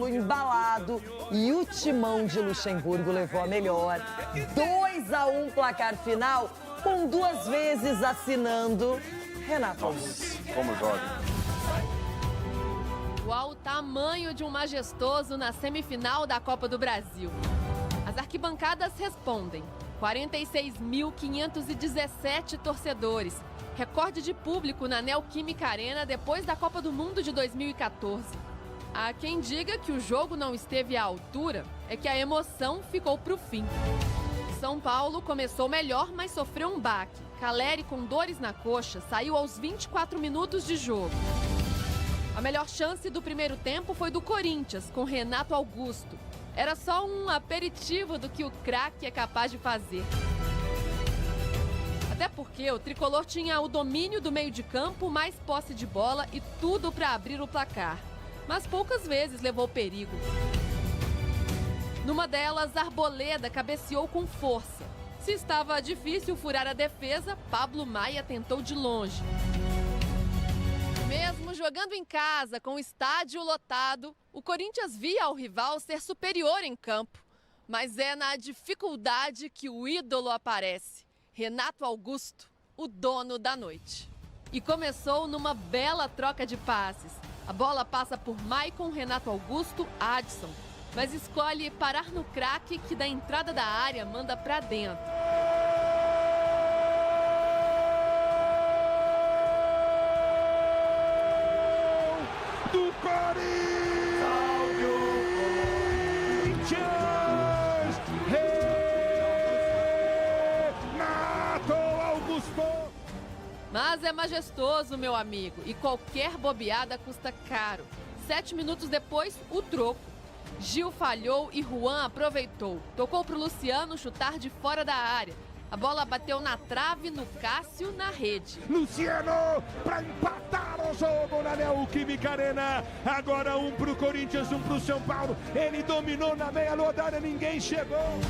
Embalado e o Timão de Luxemburgo levou a melhor. 2-1 placar final, com 2 vezes assinando Renato Augusto. Como joga. Qual o tamanho de um majestoso na semifinal da Copa do Brasil? As arquibancadas respondem. 46.517 torcedores. Recorde de público na Neoquímica Arena depois da Copa do Mundo de 2014. Há quem diga que o jogo não esteve à altura, é que a emoção ficou para o fim. São Paulo começou melhor, mas sofreu um baque. Caleri, com dores na coxa, saiu aos 24 minutos de jogo. A melhor chance do primeiro tempo foi do Corinthians, com Renato Augusto. Era só um aperitivo do que o craque é capaz de fazer. Até porque o tricolor tinha o domínio do meio de campo, mais posse de bola e tudo para abrir o placar. Mas poucas vezes levou perigo. Numa delas, Arboleda cabeceou com força. Se estava difícil furar a defesa, Pablo Maia tentou de longe. Mesmo jogando em casa, com o estádio lotado, o Corinthians via ao rival ser superior em campo. Mas é na dificuldade que o ídolo aparece. Renato Augusto, o dono da noite. E começou numa bela troca de passes. A bola passa por Maicon, Renato Augusto, Adson, mas escolhe parar no craque que da entrada da área manda pra dentro. Do Corinthians! Renato Augusto! Mas é majestoso, meu amigo, e qualquer bobeada custa caro. 7 minutos depois, o troco. Gil falhou e Juan aproveitou. Tocou para o Luciano chutar de fora da área. A bola bateu na trave, no Cássio, na rede. Luciano para empatar o jogo na Neoquímica Arena. Agora um para o Corinthians, um para o São Paulo. Ele dominou na meia-lua da área, ninguém chegou.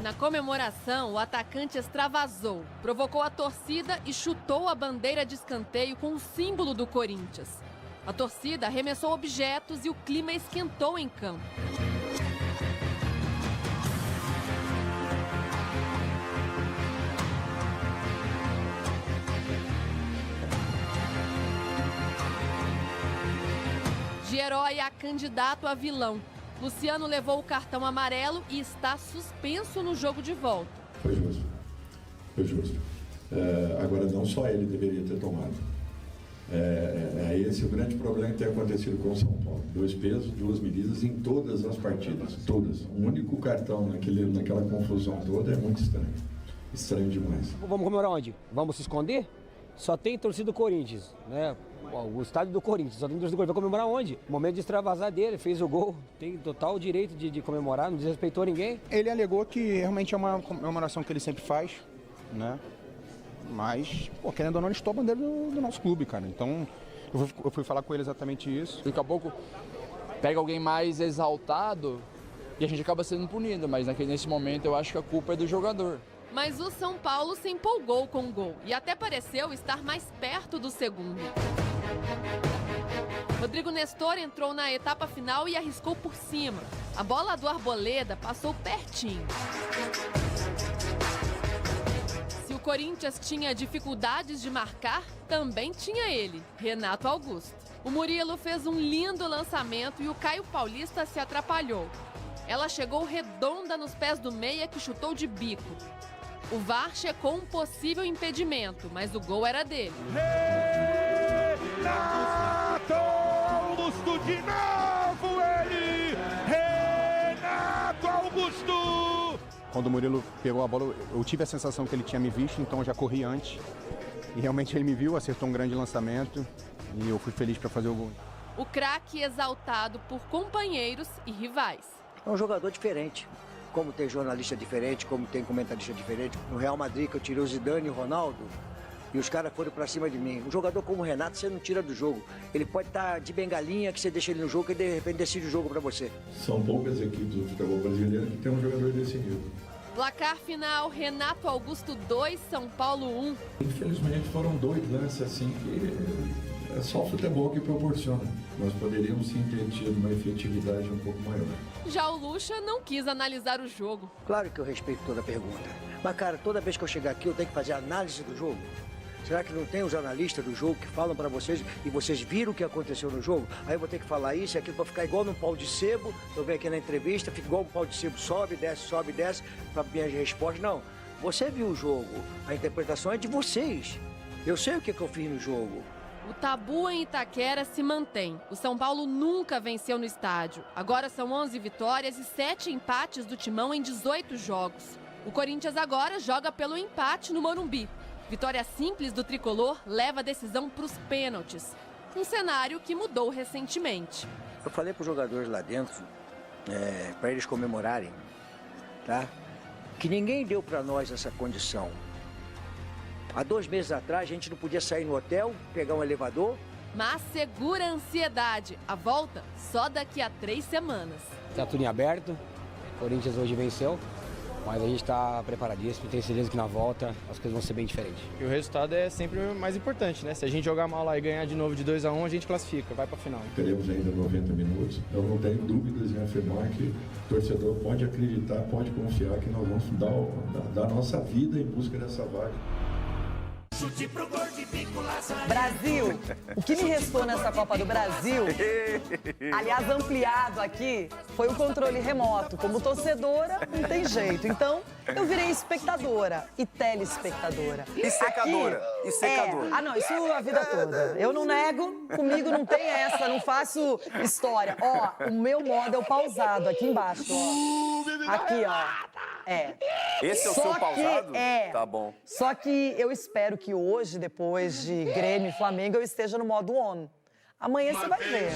Na comemoração, o atacante extravasou, provocou a torcida e chutou a bandeira de escanteio com o símbolo do Corinthians. A torcida arremessou objetos e o clima esquentou em campo. De herói a candidato a vilão. Luciano levou o cartão amarelo e está suspenso no jogo de volta. Foi justo. Foi justo. Agora, não só ele deveria ter tomado. Esse é o grande problema que tem acontecido com o São Paulo. 2 pesos, 2 medidas em todas as partidas. Todas. O único cartão naquela confusão toda é muito estranho. Estranho demais. Vamos comemorar onde? Vamos se esconder? Só tem torcida do Corinthians, né? O estádio do Corinthians, só tem torcida do Corinthians. Vai comemorar onde? Momento de extravasar dele, fez o gol. Tem total direito de comemorar, não desrespeitou ninguém. Ele alegou que realmente é uma comemoração que ele sempre faz, né? Mas, querendo ou não, ele estou a bandeira do nosso clube, cara. Então, eu fui falar com ele exatamente isso. Daqui a pouco pega alguém mais exaltado e a gente acaba sendo punido. Mas nesse momento eu acho que a culpa é do jogador. Mas o São Paulo se empolgou com o gol e até pareceu estar mais perto do segundo. Rodrigo Nestor entrou na etapa final e arriscou por cima. A bola do Arboleda passou pertinho. Se o Corinthians tinha dificuldades de marcar, também tinha ele, Renato Augusto. O Murilo fez um lindo lançamento e o Caio Paulista se atrapalhou. Ela chegou redonda nos pés do meia que chutou de bico. O VAR checou um possível impedimento, mas o gol era dele. Renato Augusto de novo, ele! Renato Augusto! Quando o Murilo pegou a bola, eu tive a sensação que ele tinha me visto, então eu já corri antes. E realmente ele me viu, acertou um grande lançamento e eu fui feliz para fazer o gol. O craque exaltado por companheiros e rivais. É um jogador diferente. Como tem jornalista diferente, como tem comentarista diferente. No Real Madrid, que eu tirei o Zidane e o Ronaldo, e os caras foram pra cima de mim. Um jogador como o Renato, você não tira do jogo. Ele pode estar de bengalinha, que você deixa ele no jogo e de repente decide o jogo pra você. São poucas equipes do futebol brasileiro que tem um jogador desse nível. Placar final, Renato Augusto 2, São Paulo 1. Infelizmente foram 2 lances assim que É só o futebol que proporciona. Nós poderíamos sim ter tido uma efetividade um pouco maior. Já o Lucha não quis analisar o jogo. Claro que eu respeito toda a pergunta. Mas, cara, toda vez que eu chegar aqui, eu tenho que fazer análise do jogo. Será que não tem os analistas do jogo que falam para vocês e vocês viram o que aconteceu no jogo? Aí eu vou ter que falar isso e aquilo para ficar igual num pau de sebo. Eu venho aqui na entrevista, fica igual um pau de sebo, sobe, desce, para minhas respostas. Não, você viu o jogo, a interpretação é de vocês. Eu sei o que eu fiz no jogo. O tabu em Itaquera se mantém. O São Paulo nunca venceu no estádio. Agora são 11 vitórias e 7 empates do Timão em 18 jogos. O Corinthians agora joga pelo empate no Morumbi. Vitória simples do tricolor leva a decisão para os pênaltis. Um cenário que mudou recentemente. Eu falei para os jogadores lá dentro, para eles comemorarem, tá? Que ninguém deu para nós essa condição. Há 2 meses atrás, a gente não podia sair no hotel, pegar um elevador. Mas segura a ansiedade. A volta só daqui a 3 semanas. Tá tudo em aberto. O Corinthians hoje venceu. Mas a gente está preparadíssimo, tenho certeza que na volta as coisas vão ser bem diferentes. E o resultado é sempre o mais importante, né? Se a gente jogar mal lá e ganhar de novo de 2-1, a gente classifica, vai para a final. Teremos ainda 90 minutos. Eu não tenho dúvidas em afirmar que o torcedor pode acreditar, pode confiar que nós vamos dar nossa vida em busca dessa vaga. Brasil, o que me restou nessa Copa do Brasil, aliás, ampliado aqui, foi o controle remoto. Como torcedora, não tem jeito. Então, eu virei espectadora e telespectadora. E secadora. Aqui, e secadora. Ah, não, isso a vida toda. Eu não nego, comigo não tem essa, não faço história. Ó, o meu modo é o pausado, aqui embaixo, ó. Aqui, ó. Esse é o seu pausado? É. Tá bom. Só que eu espero que hoje, depois de Grêmio e Flamengo, eu esteja no modo on. Amanhã você vai ver.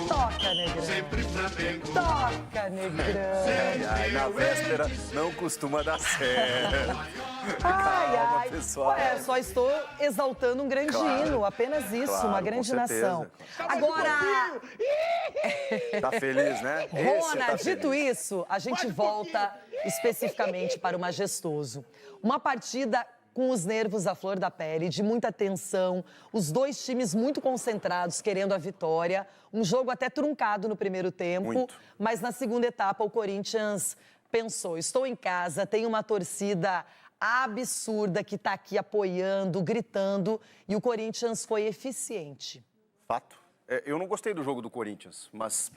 Toca, Negrão. Toca, Negrão. Ai, na véspera não costuma dar certo. Calma, pessoal. Ué, só estou exaltando um grande hino, apenas isso, Claro, uma grande com certeza. nação. Agora, Tá feliz, né? Rona, Tá dito feliz. isso, a gente volta especificamente para o majestoso. Uma partida com os nervos à flor da pele, de muita tensão, os dois times muito concentrados, querendo a vitória. Um jogo até truncado no primeiro tempo, Muito. mas na segunda etapa o Corinthians pensou, estou em casa, tem uma torcida absurda que está aqui apoiando, gritando, e o Corinthians foi eficiente. Fato. Eu não gostei do jogo do Corinthians, mas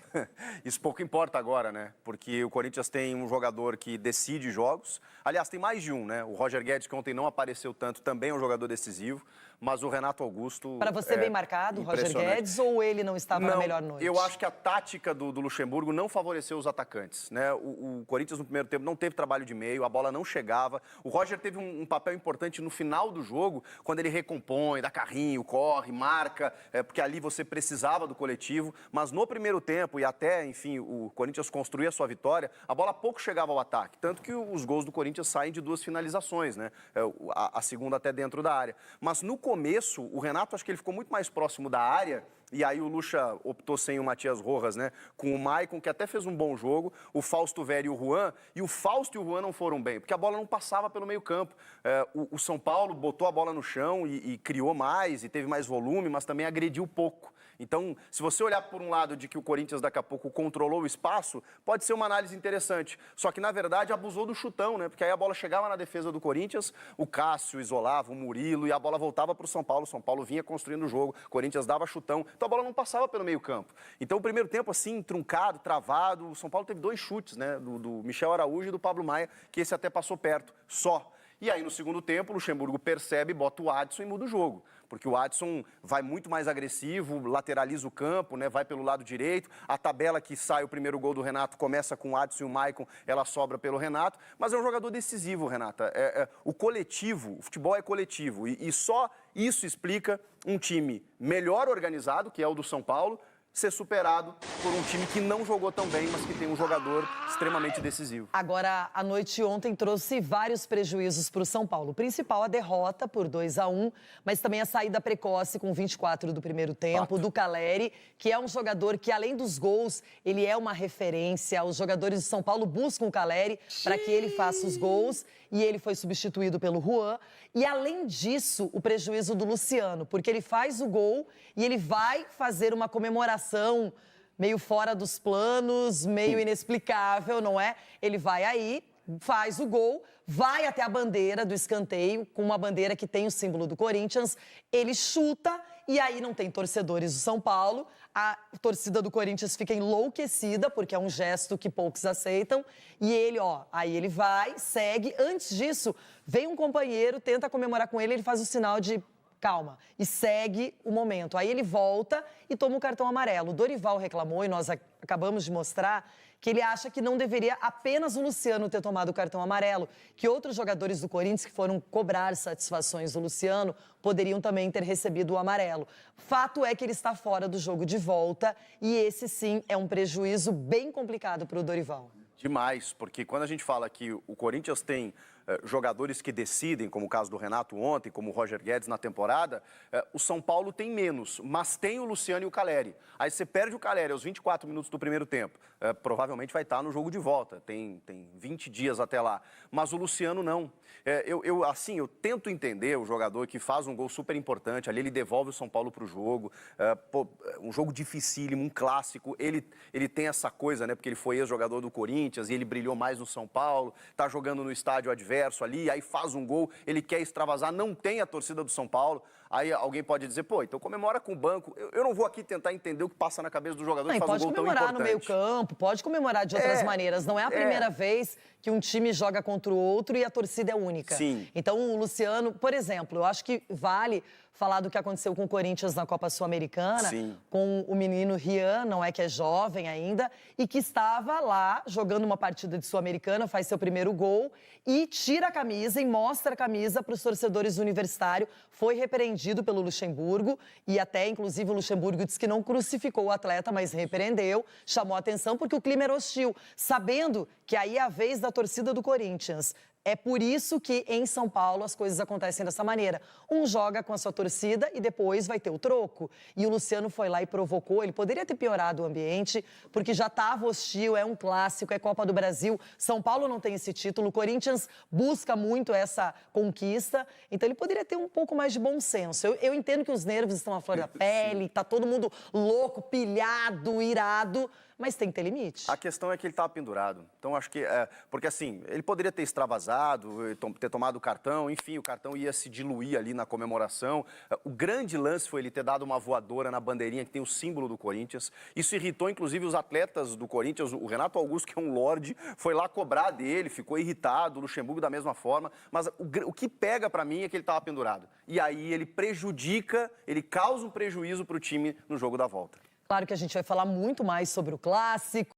isso pouco importa agora, né? Porque o Corinthians tem um jogador que decide jogos. Aliás, tem mais de um, né? O Roger Guedes, que ontem não apareceu tanto, também é um jogador decisivo. Mas o Renato Augusto... Para você, bem marcado, Roger Guedes, ou ele não estava na melhor noite? Eu acho que a tática do Luxemburgo não favoreceu os atacantes, né? O Corinthians, no primeiro tempo, não teve trabalho de meio, a bola não chegava. O Roger teve um papel importante no final do jogo, quando ele recompõe, dá carrinho, corre, marca, porque ali você precisava do coletivo. Mas no primeiro tempo, e até, enfim, o Corinthians construía a sua vitória, a bola pouco chegava ao ataque. Tanto que os gols do Corinthians saem de 2 finalizações, né? A segunda até dentro da área. Mas no começo, o Renato, acho que ele ficou muito mais próximo da área, e aí o Lucha optou sem o Matias Rojas, né? Com o Maicon, que até fez um bom jogo, o Fausto Vera e o Juan, e o Fausto e o Juan não foram bem, porque a bola não passava pelo meio campo. O São Paulo botou a bola no chão e criou mais, e teve mais volume, mas também agrediu pouco. Então, se você olhar por um lado de que o Corinthians daqui a pouco controlou o espaço, pode ser uma análise interessante. Só que, na verdade, abusou do chutão, né? Porque aí a bola chegava na defesa do Corinthians, o Cássio isolava, o Murilo, e a bola voltava para o São Paulo. O São Paulo vinha construindo o jogo, o Corinthians dava chutão, então a bola não passava pelo meio campo. Então, o primeiro tempo, assim, truncado, travado, o São Paulo teve 2 chutes, né? Do Michel Araújo e do Pablo Maia, que esse até passou perto, só. E aí, no segundo tempo, o Luxemburgo percebe, bota o Adson e muda o jogo. Porque o Adson vai muito mais agressivo, lateraliza o campo, né, vai pelo lado direito. A tabela que sai o primeiro gol do Renato começa com o Adson e o Maicon, ela sobra pelo Renato. Mas é um jogador decisivo, Renata. O coletivo, o futebol é coletivo. E só isso explica um time melhor organizado, que é o do São Paulo, ser superado por um time que não jogou tão bem, mas que tem um jogador extremamente decisivo. Agora, a noite ontem trouxe vários prejuízos para o São Paulo. O principal, a derrota por 2-1, mas também a saída precoce com 24 do primeiro tempo, do Calleri, que é um jogador que, além dos gols, ele é uma referência. Os jogadores do São Paulo buscam o Calleri para que ele faça os gols e ele foi substituído pelo Juan. E, além disso, o prejuízo do Luciano, porque ele faz o gol e ele vai fazer uma comemoração meio fora dos planos, meio inexplicável, não é? Ele vai aí, faz o gol, vai até a bandeira do escanteio, com uma bandeira que tem o símbolo do Corinthians, ele chuta e aí não tem torcedores do São Paulo, a torcida do Corinthians fica enlouquecida, porque é um gesto que poucos aceitam, e ele, aí ele vai, segue, antes disso, vem um companheiro, tenta comemorar com ele, ele faz o sinal de calma, e segue o momento. Aí ele volta e toma o cartão amarelo. O Dorival reclamou, e nós acabamos de mostrar, que ele acha que não deveria apenas o Luciano ter tomado o cartão amarelo, que outros jogadores do Corinthians que foram cobrar satisfações do Luciano poderiam também ter recebido o amarelo. Fato é que ele está fora do jogo de volta, e esse sim é um prejuízo bem complicado para o Dorival. Demais, porque quando a gente fala que o Corinthians tem jogadores que decidem, como o caso do Renato ontem, como o Roger Guedes na temporada, o São Paulo tem menos, mas tem o Luciano e o Calleri. Aí você perde o Calleri aos 24 minutos do primeiro tempo, provavelmente vai estar no jogo de volta, tem 20 dias até lá, mas o Luciano não. Eu tento entender o jogador que faz um gol super importante, ali ele devolve o São Paulo para o jogo, um jogo dificílimo, um clássico, ele tem essa coisa, né, porque ele foi ex-jogador do Corinthians e ele brilhou mais no São Paulo, tá jogando no estádio adverso ali, aí faz um gol, ele quer extravasar, não tem a torcida do São Paulo, aí alguém pode dizer, pô, então comemora com o banco. Eu não vou aqui tentar entender o que passa na cabeça do jogador que faz um gol tão importante. Pode comemorar no meio campo, pode comemorar de outras maneiras. Não é a primeira vez que um time joga contra o outro e a torcida é única. Sim. Então o Luciano, por exemplo, eu acho que vale falar do que aconteceu com o Corinthians na Copa Sul-Americana, com o menino Rian, não é que é jovem ainda, e que estava lá jogando uma partida de Sul-Americana, faz seu primeiro gol e tira a camisa e mostra a camisa para os torcedores do Universitário. Foi repreendido pelo Luxemburgo e até, inclusive, o Luxemburgo disse que não crucificou o atleta, mas repreendeu, chamou a atenção porque o clima era hostil, sabendo que aí é a vez da torcida do Corinthians. É por isso que em São Paulo as coisas acontecem dessa maneira. Um joga com a sua torcida e depois vai ter o troco. E o Luciano foi lá e provocou. Ele poderia ter piorado o ambiente, porque já estava hostil, é um clássico, é Copa do Brasil. São Paulo não tem esse título, o Corinthians busca muito essa conquista. Então ele poderia ter um pouco mais de bom senso. Eu entendo que os nervos estão à flor da pele, tá todo mundo louco, pilhado, irado, mas tem que ter limite. A questão é que ele estava pendurado. Então, acho que... porque, assim, ele poderia ter extravasado, ter tomado o cartão, enfim, o cartão ia se diluir ali na comemoração. O grande lance foi ele ter dado uma voadora na bandeirinha que tem o símbolo do Corinthians. Isso irritou, inclusive, os atletas do Corinthians. O Renato Augusto, que é um lorde, foi lá cobrar dele, ficou irritado, o Luxemburgo da mesma forma. Mas o que pega pra mim é que ele estava pendurado. E aí ele prejudica, ele causa um prejuízo pro time no jogo da volta. Claro que a gente vai falar muito mais sobre o clássico.